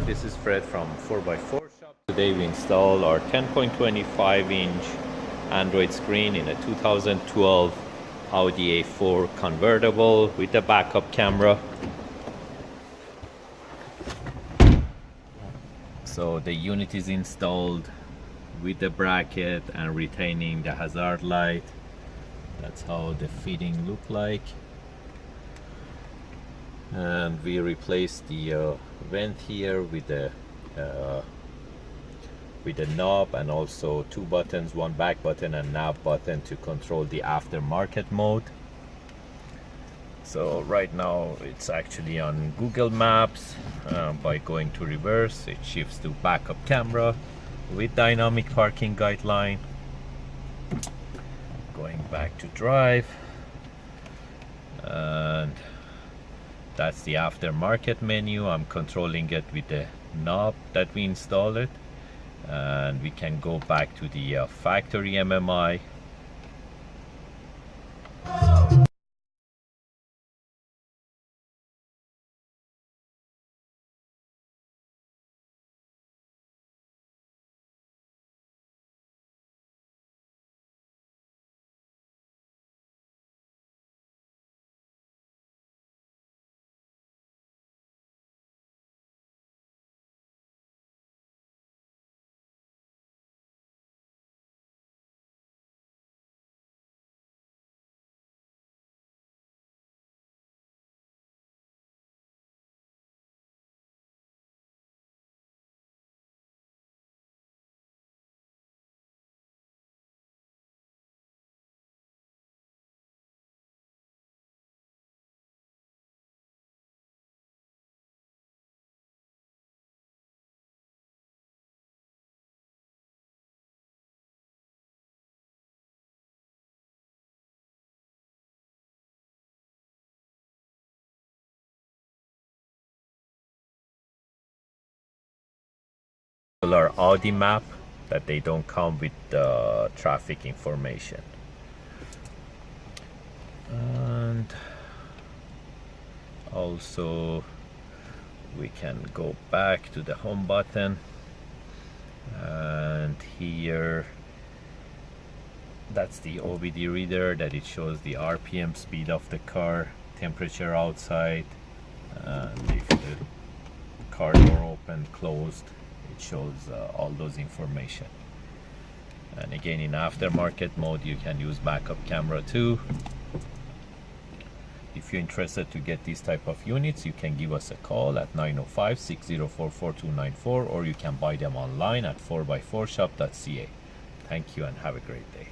this is Fred from 4x4 Shop. Today we install our 10.25-inch Android screen in a 2012 Audi A4 convertible with a backup camera. So the unit is installed with the bracket and retaining the hazard light. That's how the fitting look like. And we replaced the vent here with the knob, and also two buttons, one back button and nav button to control the aftermarket mode. So right now it's actually on Google Maps. By going to reverse, it shifts to backup camera with dynamic parking guideline. Going back to drive, and that's the aftermarket menu. I'm controlling it with the knob that we installed it, and we can go back to the factory MMI. Our Audi map that they don't come with the traffic information. And also we can go back to the home button, and here that's the OBD reader that it shows the RPM, speed of the car, temperature outside, and if the car door open, closed, it shows all those information. And again, in aftermarket mode you can use backup camera too. If you're interested to get these type of units, you can give us a call at 905-604-4294, or you can buy them online at 4x4shop.ca. Thank you and have a great day.